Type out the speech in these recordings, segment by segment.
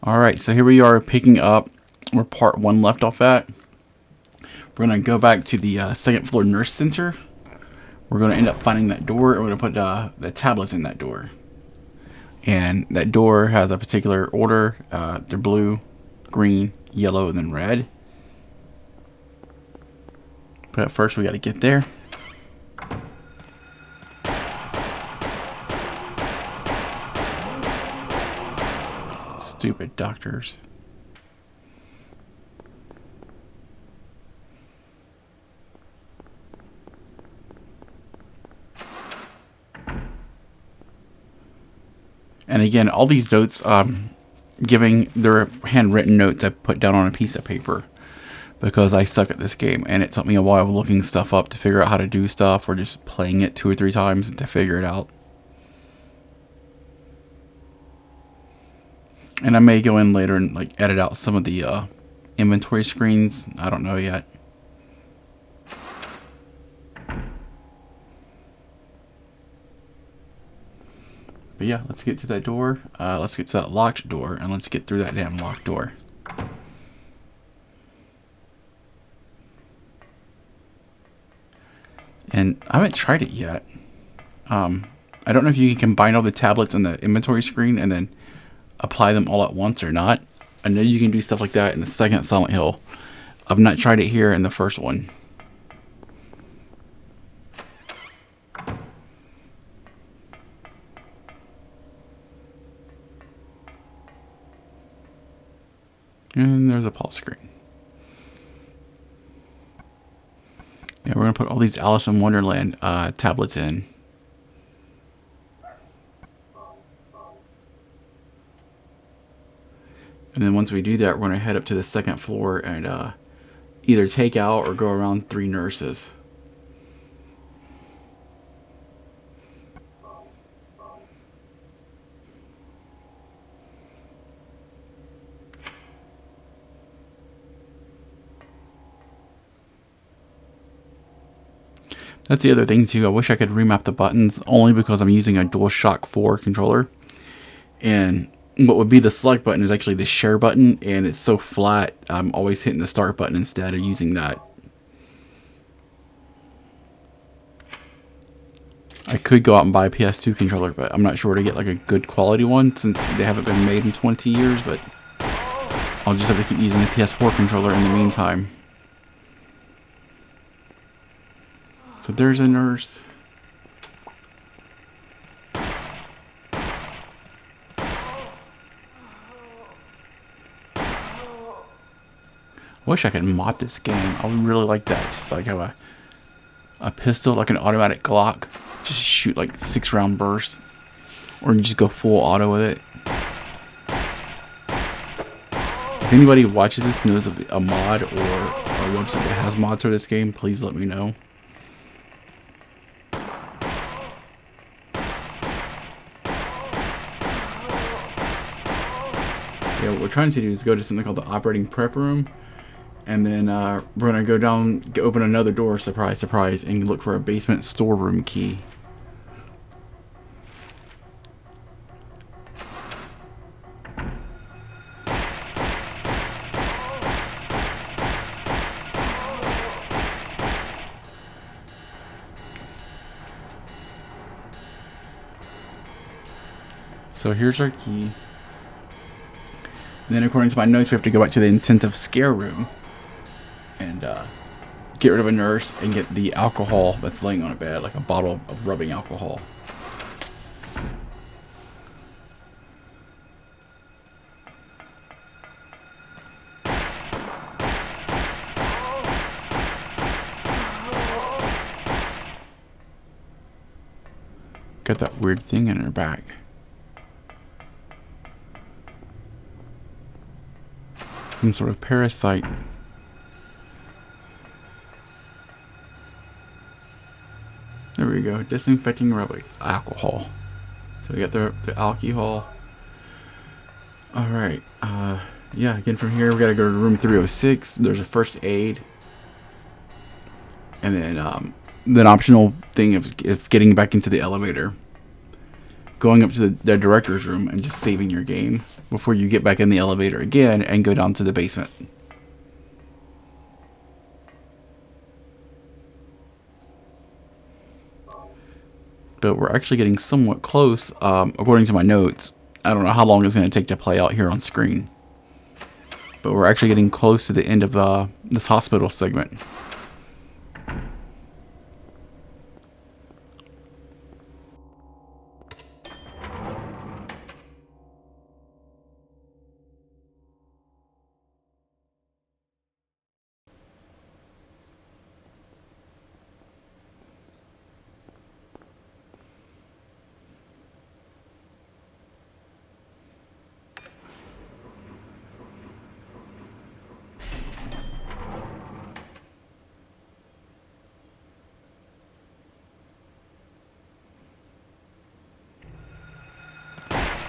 Alright, so here we are picking up where part 1 left off at. We're going to go back to the second floor nurse center. We're going to end up finding that door, and we're going to put the tablets in that door. And that door has a particular order. They're blue, green, yellow, and then red. But first we got to get there. Stupid doctors. And again, all these notes, giving their handwritten notes I put down on a piece of paper because I suck at this game, and it took me a while looking stuff up to figure out how to do stuff, or just playing it 2 or 3 times to figure it out. And I may go in later and like edit out some of the inventory screens. I don't know yet. But yeah, let's get to that door. Let's get to that locked door, and let's get through that damn locked door. And I haven't tried it yet. I don't know if you can combine all the tablets in the inventory screen and then apply them all at once or not. I know you can do stuff like that in the second Silent Hill. I've not tried it here in the first one. And there's a pause screen. Yeah, we're going to put all these Alice in Wonderland tablets in. And then once we do that, we're going to head up to the second floor and either take out or go around 3 nurses. That's the other thing too. I wish I could remap the buttons, only because I'm using a DualShock 4 controller. And what would be the select button is actually the share button, and it's so flat, I'm always hitting the start button instead of using that. I could go out and buy a PS2 controller, but I'm not sure where to get like a good quality one since they haven't been made in 20 years, but I'll just have to keep using the PS4 controller in the meantime. So there's a nurse. I wish I could mod this game. I would really like that. Just like have a pistol, like an automatic Glock. Just shoot like 6-round bursts. Or just go full auto with it. If anybody watches this knows of a mod or a website that has mods for this game, please let me know. Yeah, what we're trying to do is go to something called the operating prep room. And then we're going to go down, open another door, surprise, surprise, and look for a basement storeroom key. So here's our key. And then according to my notes, we have to go back to the intensive scare room and get rid of a nurse and get the alcohol that's laying on a bed, like a bottle of rubbing alcohol. Got that weird thing in her back. Some sort of parasite. There we go. Disinfecting rubbing alcohol. So we got the alcohol. Alright. Yeah, again from here we gotta go to room 306. There's a first aid. And then the optional thing of getting back into the elevator. going up to the director's room and just saving your game before you get back in the elevator again and go down to the basement. But we're actually getting somewhat close, according to my notes. I don't know how long it's going to take to play out here on screen. But we're actually getting close to the end of this hospital segment.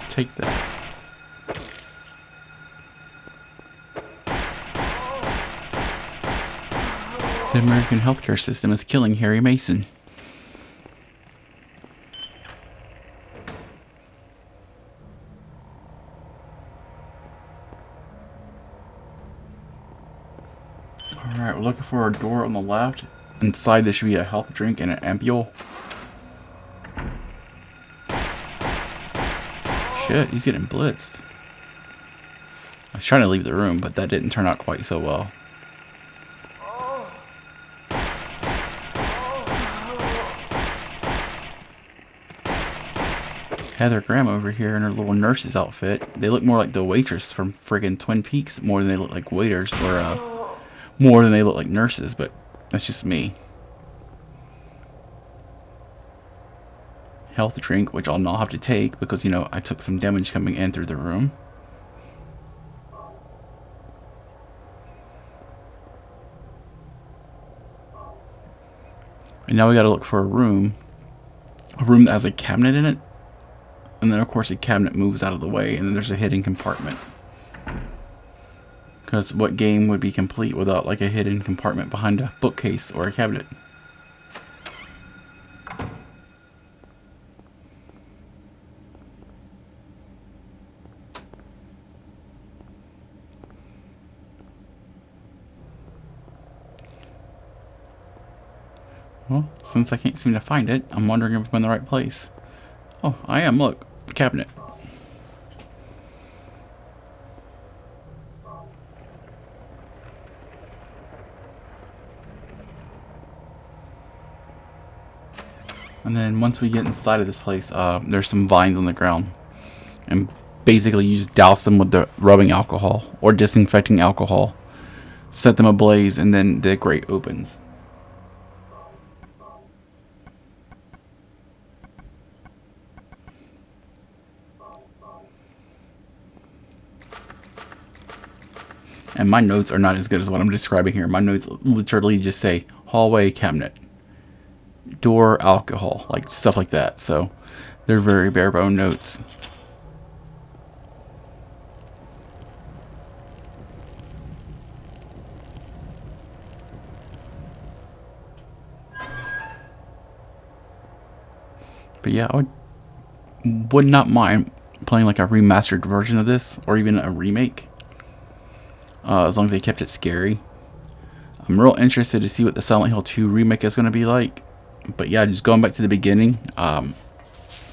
Take that. The American healthcare system is killing Harry Mason. Alright, we're looking for a door on the left. Inside there should be a health drink and an ampoule. Shit, he's getting blitzed. I was trying to leave the room, but that didn't turn out quite so well. Heather Graham over here in her little nurse's outfit. They look more like the waitress from friggin' Twin Peaks more than they look like waiters, or more than they look like nurses, but that's just me. Health drink, which I'll not have to take because, you know, I took some damage coming in through the room. And now we gotta look for a room that has a cabinet in it. And then, of course, the cabinet moves out of the way, and then there's a hidden compartment. Because what game would be complete without, like, a hidden compartment behind a bookcase or a cabinet? Well, since I can't seem to find it, I'm wondering if I'm in the right place. Oh, I am. Look, the cabinet. And then once we get inside of this place, there's some vines on the ground. And basically you just douse them with the rubbing alcohol or disinfecting alcohol. Set them ablaze, and then the grate opens. And my notes are not as good as what I'm describing here. My notes literally just say hallway cabinet, door alcohol, like stuff like that. So they're very bare bone notes. But yeah, I would not mind playing like a remastered version of this, or even a remake. As long as they kept it scary. I'm real interested to see what the Silent Hill 2 remake is going to be like. But yeah, just going back to the beginning, I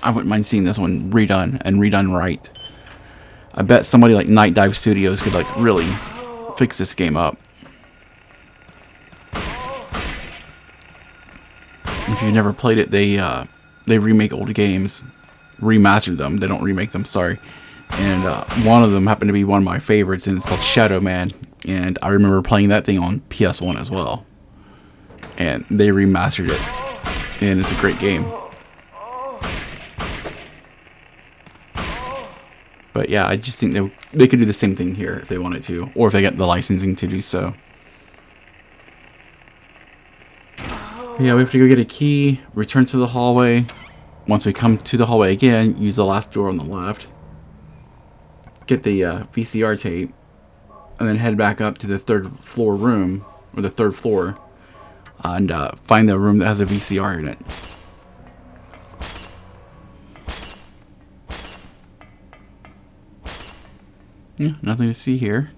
wouldn't mind seeing this one redone, and redone right. I bet somebody like Night Dive Studios could like really fix this game up. If you've never played it, they remake old games, remaster them. They don't remake them, sorry. And one of them happened to be one of my favorites, and it's called Shadow Man. And I remember playing that thing on PS1 as well. And they remastered it, and it's a great game. But yeah, I just think they could do the same thing here if they wanted to, or if they get the licensing to do so. Yeah, we have to go get a key, return to the hallway. Once we come to the hallway again, use the last door on the left. Get the VCR tape, and then head back up to the third floor room, or the third floor, and find the room that has a VCR in it. Yeah, nothing to see here.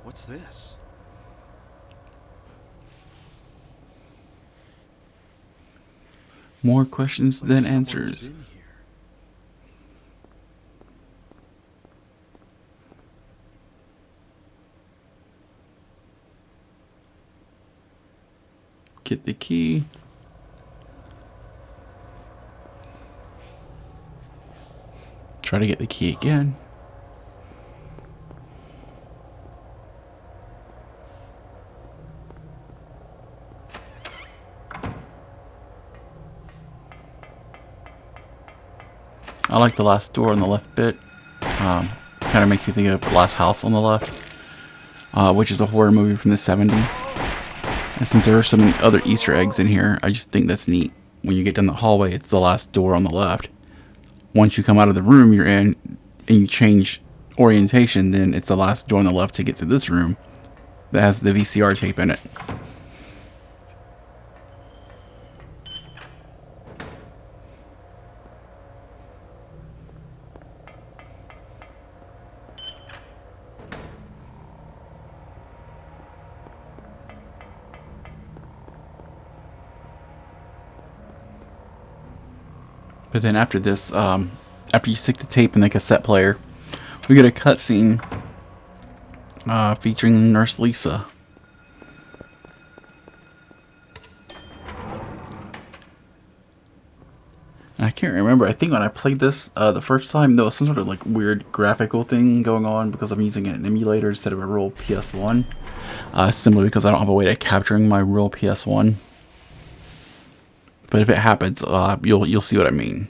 What's this? More questions Like than someone's answers. been here. Get the key. Try to get the key again. I like the last door on the left bit. Kind of makes me think of The Last House on the left, which is a horror movie from the 70s. And since there are so many other Easter eggs in here, I just think that's neat. When you get down the hallway, it's the last door on the left. Once you come out of the room you're in and you change orientation, then it's the last door on the left to get to this room that has the VCR tape in it. But then after this, after you stick the tape in the cassette player, we get a cutscene featuring Nurse Lisa. And I can't remember. I think when I played this the first time, there was some sort of like weird graphical thing going on because I'm using an emulator instead of a real PS1. Simply because I don't have a way of capturing my real PS1. But if it happens, you'll see what I mean.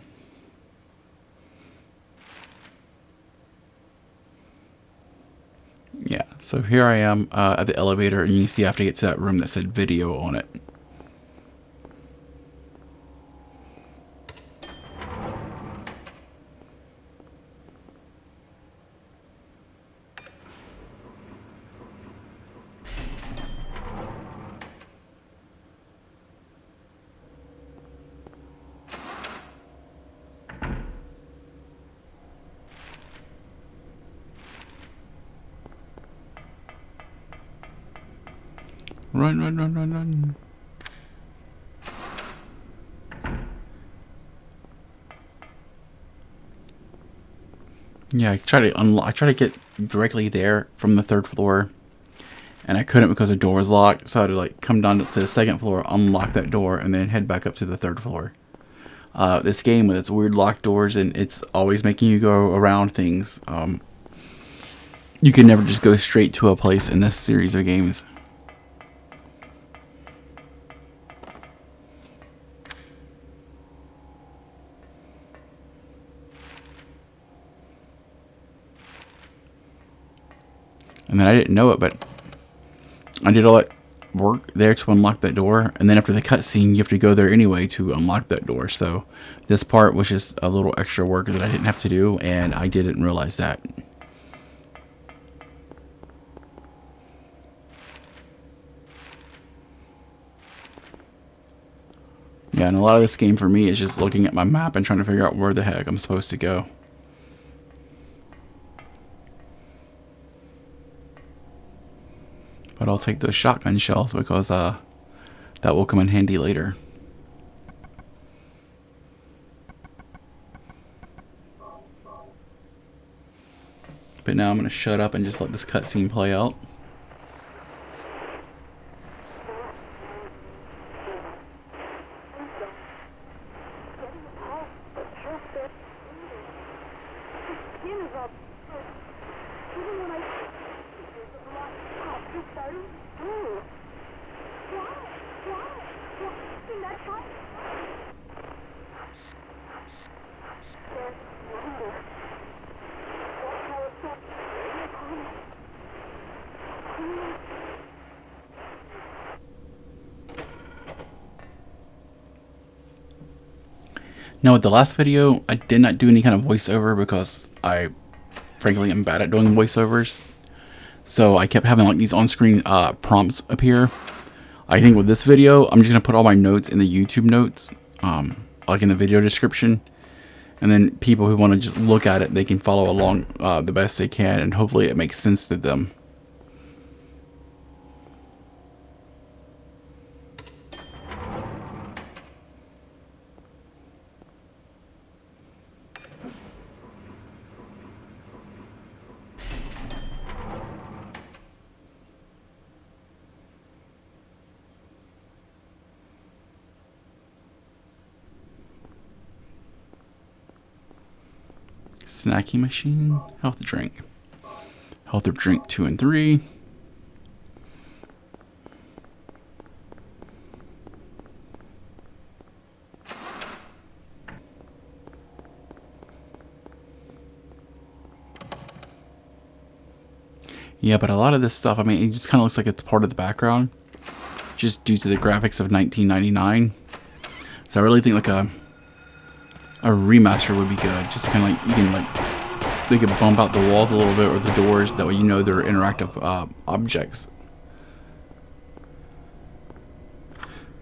Yeah, so here I am at the elevator, and you can see I have to get to that room that said video on it. Run, run, run, run, run. Yeah, I try to get directly there from the third floor, and I couldn't because the door was locked. So I had to like come down to the second floor, unlock that door, and then head back up to the third floor. This game with its weird locked doors and it's always making you go around things. You can never just go straight to a place in this series of games. And then I didn't know it, but I did all that work there to unlock that door, and then after the cutscene you have to go there anyway to unlock that door. So this part was just a little extra work that I didn't have to do, and I didn't realize that. Yeah, and a lot of this game for me is just looking at my map and trying to figure out where the heck I'm supposed to go. But I'll take those shotgun shells because that will come in handy later. But now I'm going to shut up and just let this cutscene play out. Now with the last video, I did not do any kind of voiceover because I frankly am bad at doing voiceovers. So I kept having like these on-screen prompts appear. I think with this video, I'm just gonna put all my notes in the YouTube notes, like in the video description, and then people who want to just look at it, they can follow along the best they can, and hopefully it makes sense to them. Snacking machine, health drink. Health drink 2 and 3. Yeah, but a lot of this stuff, I mean, it just kind of looks like it's part of the background, just due to the graphics of 1999. So I really think like a remaster would be good, just to kind of like, you can like, they could bump out the walls a little bit or the doors, that way you know they're interactive objects.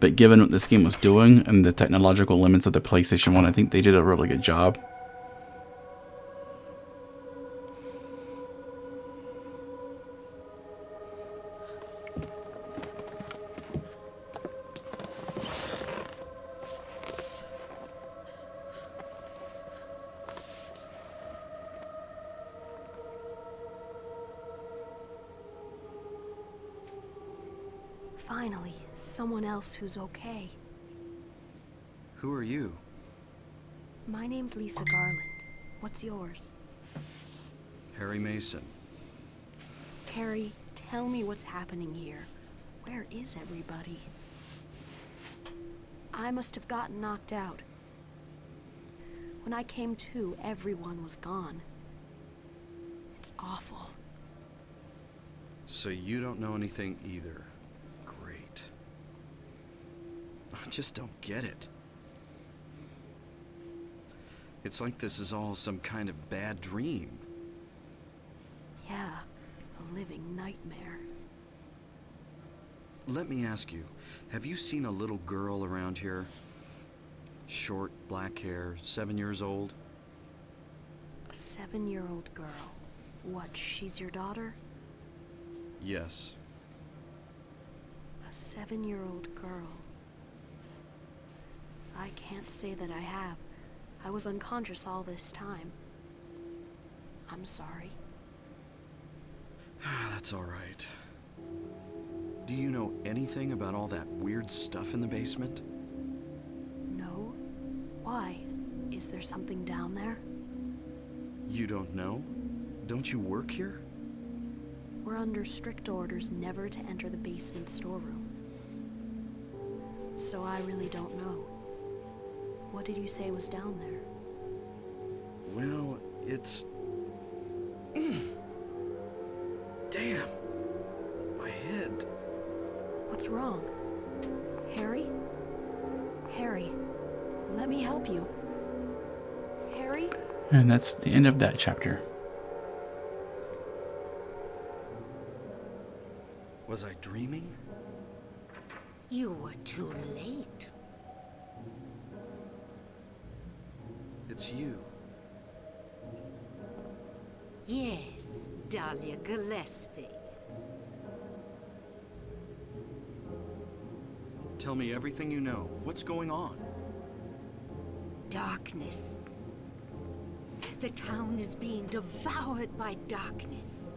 But given what this game was doing and the technological limits of the PlayStation 1, I think they did a really good job. Finally, someone else who's okay. Who are you? My name's Lisa Garland. What's yours? Harry Mason. Harry, tell me what's happening here. Where is everybody? I must have gotten knocked out. When I came to, everyone was gone. It's awful. So you don't know anything either. Great. I just don't get it. It's like this is all some kind of bad dream. Yeah, a living nightmare. Let me ask you, have you seen a little girl around here? Short, black hair, 7 years old? A 7-year-old girl. What, she's your daughter? Yes. A 7-year-old girl. I can't say that I have. I was unconscious all this time. I'm sorry. That's all right. Do you know anything about all that weird stuff in the basement? No? Why? Is there something down there? You don't know? Don't you work here? We're under strict orders never to enter the basement storeroom. So I really don't know. What did you say was down there? Well, it's... Damn! My head. What's wrong? Harry? Harry, let me help you. Harry? And that's the end of that chapter. Was I dreaming? You were too late. It's you. Yes, Dahlia Gillespie. Tell me everything you know. What's going on? Darkness. The town is being devoured by darkness.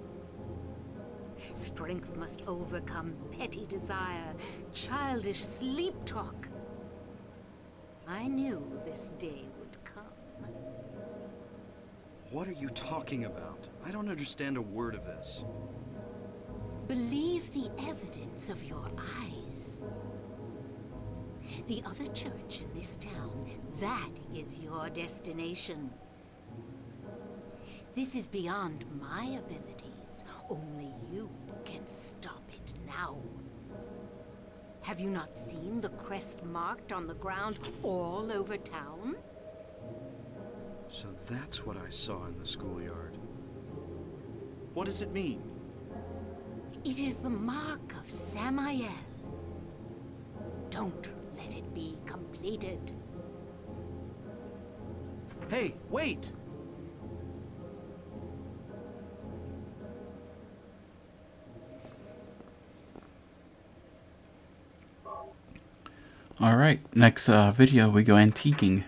Strength must overcome petty desire, childish sleep talk. I knew this day would come. What are you talking about? I don't understand a word of this. Believe the evidence of your eyes. The other church in this town, that is your destination. This is beyond my abilities. Only you can stop it now. Have you not seen the crest marked on the ground all over town? So that's what I saw in the schoolyard. What does it mean? It is the mark of Samael. Don't let it be completed. Hey, wait! Alright, next video we go antiquing.